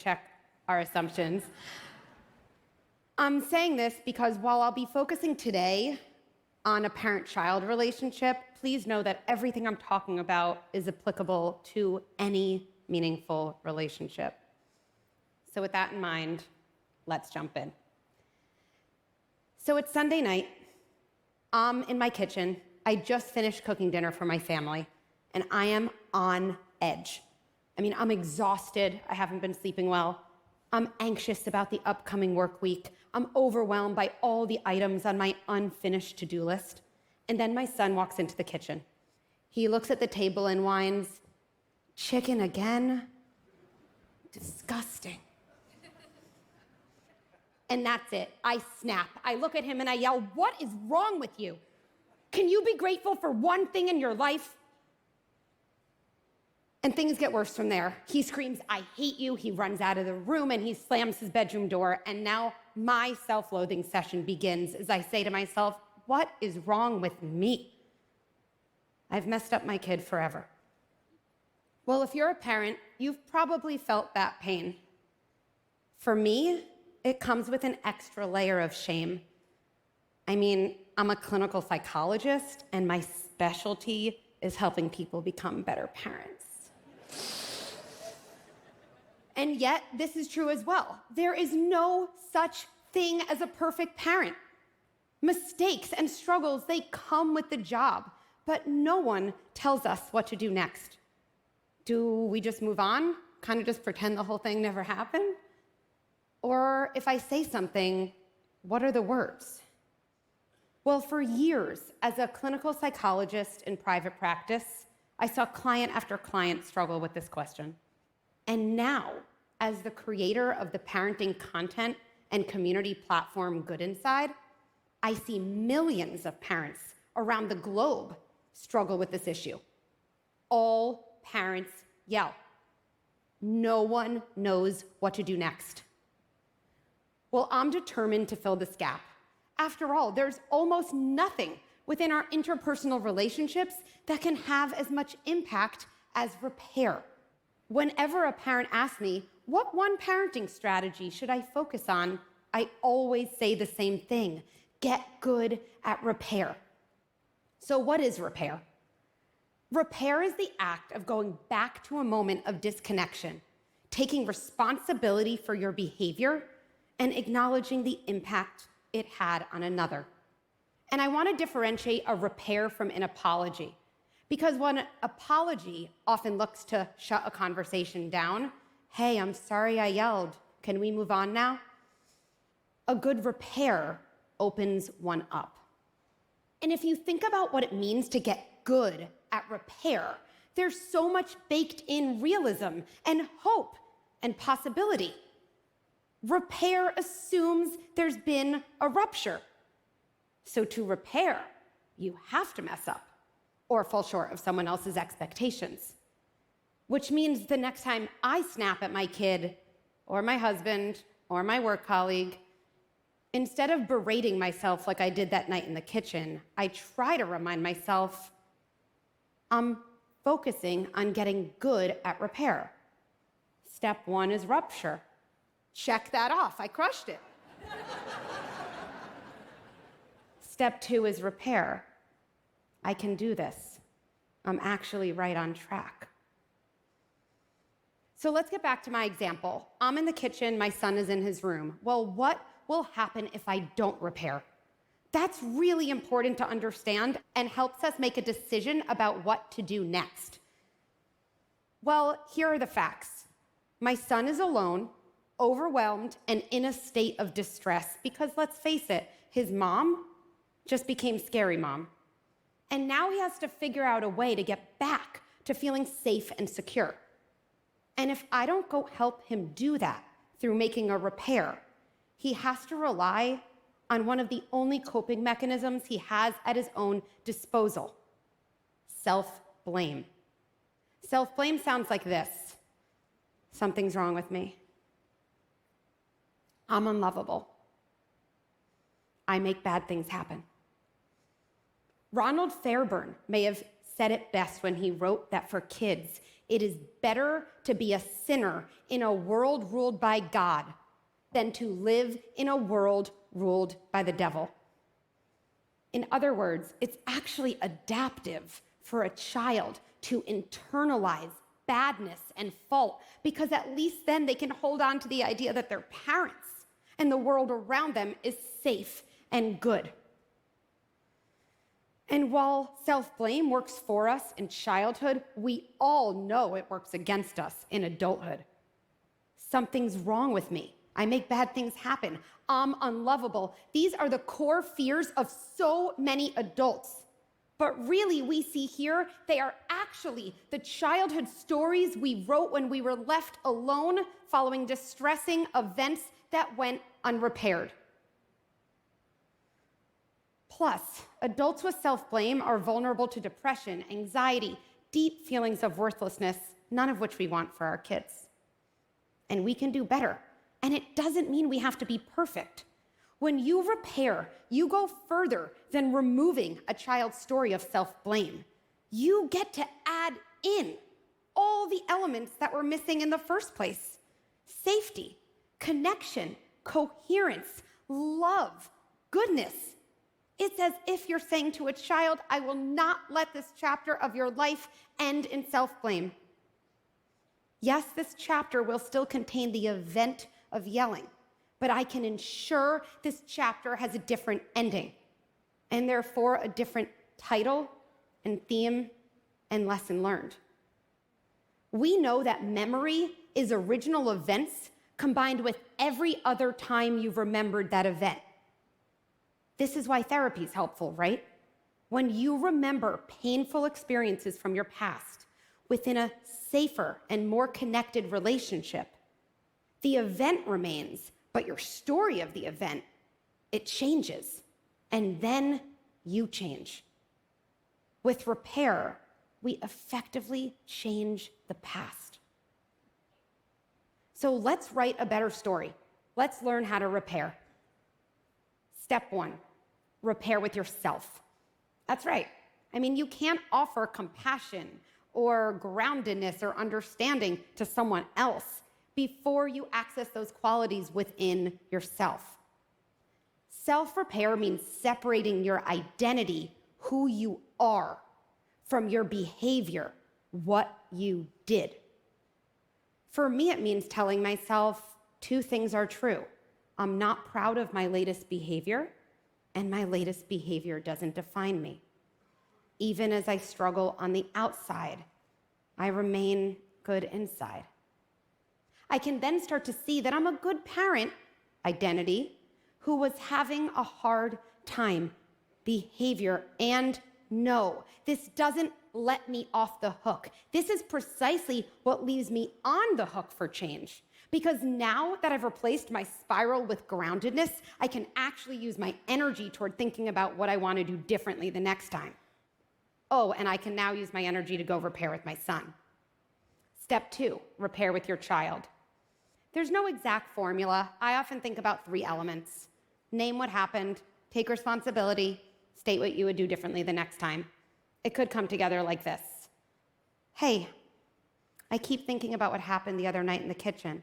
check our assumptions. I'm saying this because while I'll be focusing today on a parent-child relationship, please know that everything I'm talking about is applicable to any meaningful relationship. So with that in mind, let's jump in. So it's Sunday night. I'm in my kitchen. I just finished cooking dinner for my family, and I am on edge. I'm exhausted. I haven't been sleeping well. I'm anxious about the upcoming work week. I'm overwhelmed by all the items on my unfinished to-do list. And then my son walks into the kitchen. He looks at the table and whines, "Chicken again? Disgusting." And that's it. I snap. I look at him and I yell, "What is wrong with you? Can you be grateful for one thing in your life?" And things get worse from there. He screams, "I hate you." He runs out of the room and he slams his bedroom door. And now my self-loathing session begins as I say to myself, what is wrong with me? I've messed up my kid forever. Well, if you're a parent, you've probably felt that pain. For me, it comes with an extra layer of shame. I'm a clinical psychologist, and my specialty is helping people become better parents. And yet, this is true as well. There is no such thing as a perfect parent. Mistakes and struggles, they come with the job, but no one tells us what to do next. Do we just move on? Kind of just pretend the whole thing never happened? Or if I say something, what are the words? Well, for years, as a clinical psychologist in private practice, I saw client after client struggle with this question. And now, as the creator of the parenting content and community platform Good Inside, I see millions of parents around the globe struggle with this issue. All parents yell. No one knows what to do next. Well, I'm determined to fill this gap. After all, there's almost nothing within our interpersonal relationships that can have as much impact as repair. Whenever a parent asks me, what one parenting strategy should I focus on, I always say the same thing: get good at repair. So what is repair? Repair is the act of going back to a moment of disconnection, taking responsibility for your behavior, and acknowledging the impact it had on another. And I want to differentiate a repair from an apology, because when an apology often looks to shut a conversation down, "Hey, I'm sorry I yelled. Can we move on now?" A good repair opens one up. And if you think about what it means to get good at repair, there's so much baked in realism and hope and possibility. Repair assumes there's been a rupture. So to repair, you have to mess up or fall short of someone else's expectations. Which means the next time I snap at my kid or my husband or my work colleague, instead of berating myself like I did that night in the kitchen, I try to remind myself I'm focusing on getting good at repair. Step one is rupture. Check that off. I crushed it. Step two is repair. I can do this. I'm actually right on track. So let's get back to my example. I'm in the kitchen, my son is in his room. Well, what will happen if I don't repair? That's really important to understand and helps us make a decision about what to do next. Well, here are the facts. My son is alone, overwhelmed, and in a state of distress because, let's face it, his mom just became scary mom. And now he has to figure out a way to get back to feeling safe and secure. And if I don't go help him do that through making a repair, he has to rely on one of the only coping mechanisms he has at his own disposal: self-blame. Self-blame sounds like this: something's wrong with me. I'm unlovable. I make bad things happen. Ronald Fairbairn may have said it best when he wrote that for kids, It is better to be a sinner in a world ruled by God than to live in a world ruled by the devil. In other words, it's actually adaptive for a child to internalize badness and fault, because at least then they can hold on to the idea that their parents and the world around them is safe and good. And while self-blame works for us in childhood, we all know it works against us in adulthood. Something's wrong with me. I make bad things happen. I'm unlovable. These are the core fears of so many adults. But really, we see here, they are actually the childhood stories we wrote when we were left alone following distressing events that went unrepaired. Plus, adults with self-blame are vulnerable to depression, anxiety, deep feelings of worthlessness, none of which we want for our kids. And we can do better. And it doesn't mean we have to be perfect. When you repair, you go further than removing a child's story of self-blame. You get to add in all the elements that were missing in the first place. Safety, connection, coherence, love, goodness. It's as if you're saying to a child, I will not let this chapter of your life end in self-blame. Yes, this chapter will still contain the event of yelling, but I can ensure this chapter has a different ending, and therefore a different title and theme and lesson learned. We know that memory is original events combined with every other time you've remembered that event. This is why therapy is helpful, right? When you remember painful experiences from your past within a safer and more connected relationship, the event remains, but your story of the event, it changes, and then you change. With repair, we effectively change the past. So let's write a better story. Let's learn how to repair. Step 1, repair with yourself. That's right. I mean, you can't offer compassion or groundedness or understanding to someone else before you access those qualities within yourself. Self-repair means separating your identity, who you are, from your behavior, what you did. For me, it means telling myself 2 things are true. I'm not proud of my latest behavior, and my latest behavior doesn't define me. Even as I struggle on the outside, I remain good inside. I can then start to see that I'm a good parent, identity, who was having a hard time, behavior, and no, this doesn't let me off the hook. This is precisely what leaves me on the hook for change. Because now that I've replaced my spiral with groundedness, I can actually use my energy toward thinking about what I want to do differently the next time. Oh, and I can now use my energy to go repair with my son. Step 2, repair with your child. There's no exact formula. I often think about 3 elements. Name what happened, take responsibility, state what you would do differently the next time. It could come together like this. Hey, I keep thinking about what happened the other night in the kitchen.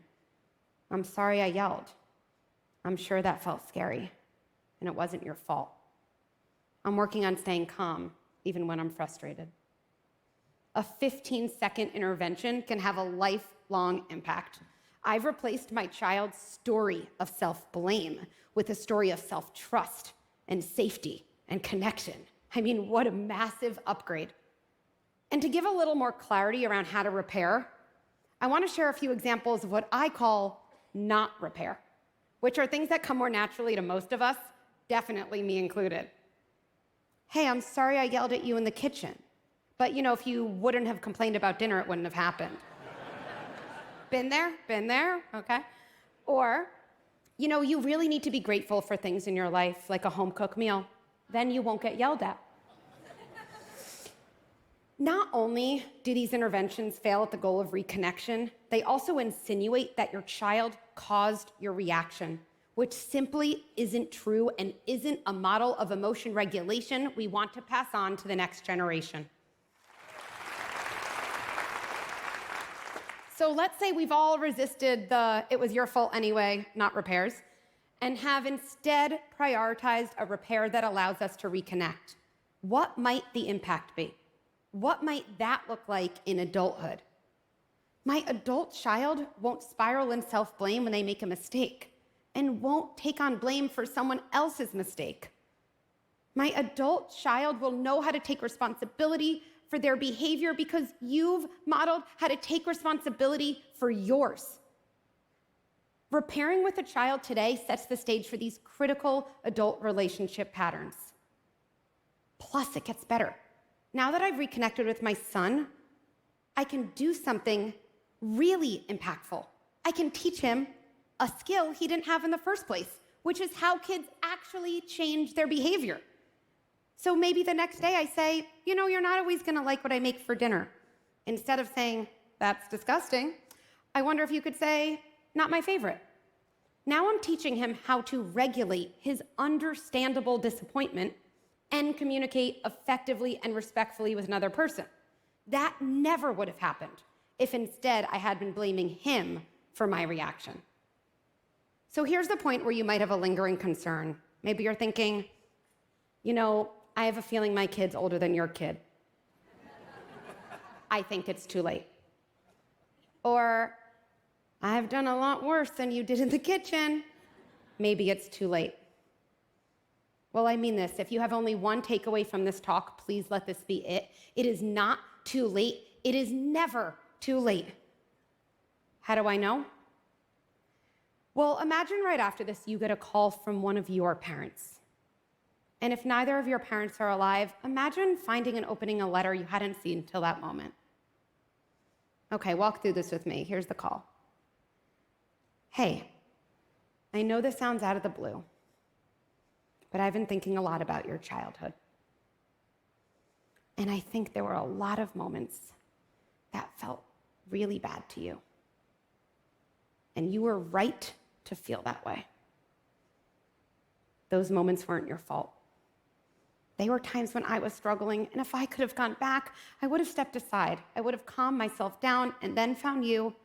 I'm sorry I yelled. I'm sure that felt scary, and it wasn't your fault. I'm working on staying calm, even when I'm frustrated. A 15-second intervention can have a lifelong impact. I've replaced my child's story of self-blame with a story of self-trust and safety and connection. I mean, what a massive upgrade. And to give a little more clarity around how to repair, I want to share a few examples of what I call not repair, which are things that come more naturally to most of us, definitely me included. Hey, I'm sorry I yelled at you in the kitchen, but if you wouldn't have complained about dinner, it wouldn't have happened. Been there, okay? Or, you really need to be grateful for things in your life, like a home-cooked meal. Then you won't get yelled at. Not only do these interventions fail at the goal of reconnection, they also insinuate that your child caused your reaction, which simply isn't true and isn't a model of emotion regulation we want to pass on to the next generation. So let's say we've all resisted the "it was your fault anyway," not repairs, and have instead prioritized a repair that allows us to reconnect. What might the impact be? What might that look like in adulthood? My adult child won't spiral in self-blame when they make a mistake and won't take on blame for someone else's mistake. My adult child will know how to take responsibility for their behavior because you've modeled how to take responsibility for yours. Repairing with a child today sets the stage for these critical adult relationship patterns. Plus, it gets better. Now that I've reconnected with my son, I can do something really impactful. I can teach him a skill he didn't have in the first place, which is how kids actually change their behavior. So maybe the next day I say, you're not always gonna like what I make for dinner. Instead of saying, "that's disgusting," I wonder if you could say, "not my favorite." Now I'm teaching him how to regulate his understandable disappointment and communicate effectively and respectfully with another person. That never would have happened if instead I had been blaming him for my reaction. So here's the point where you might have a lingering concern. Maybe you're thinking, I have a feeling my kid's older than your kid. I think it's too late. Or, I've done a lot worse than you did in the kitchen. Maybe it's too late. Well, I mean this. If you have only one takeaway from this talk, please let this be it. It is not too late. It is never too late. How do I know? Well, imagine right after this, you get a call from one of your parents. And if neither of your parents are alive, imagine finding and opening a letter you hadn't seen till that moment. Okay, walk through this with me. Here's the call. Hey, I know this sounds out of the blue, but I've been thinking a lot about your childhood. And I think there were a lot of moments that felt really bad to you. And you were right to feel that way. Those moments weren't your fault. They were times when I was struggling, and if I could have gone back, I would have stepped aside. I would have calmed myself down and then found you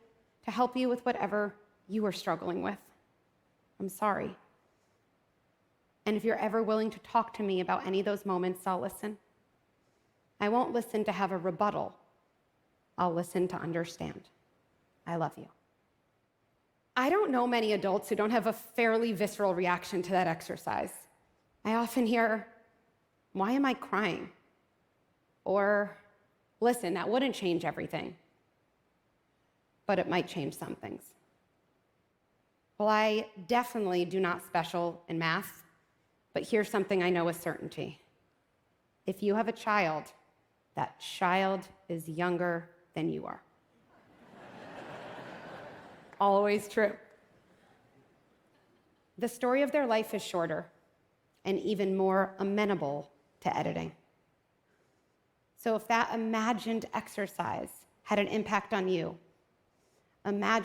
to help you with whatever you were struggling with. I'm sorry. And if you're ever willing to talk to me about any of those moments, I'll listen. I won't listen to have a rebuttal. I'll listen to understand. I love you. I don't know many adults who don't have a fairly visceral reaction to that exercise. I often hear, "Why am I crying?" Or, "Listen, that wouldn't change everything, but it might change some things." Well, I definitely do not special in math, but here's something I know with certainty. If you have a child, that child is younger than you are. Always true. The story of their life is shorter and even more amenable to editing. So if that imagined exercise had an impact on you, imagine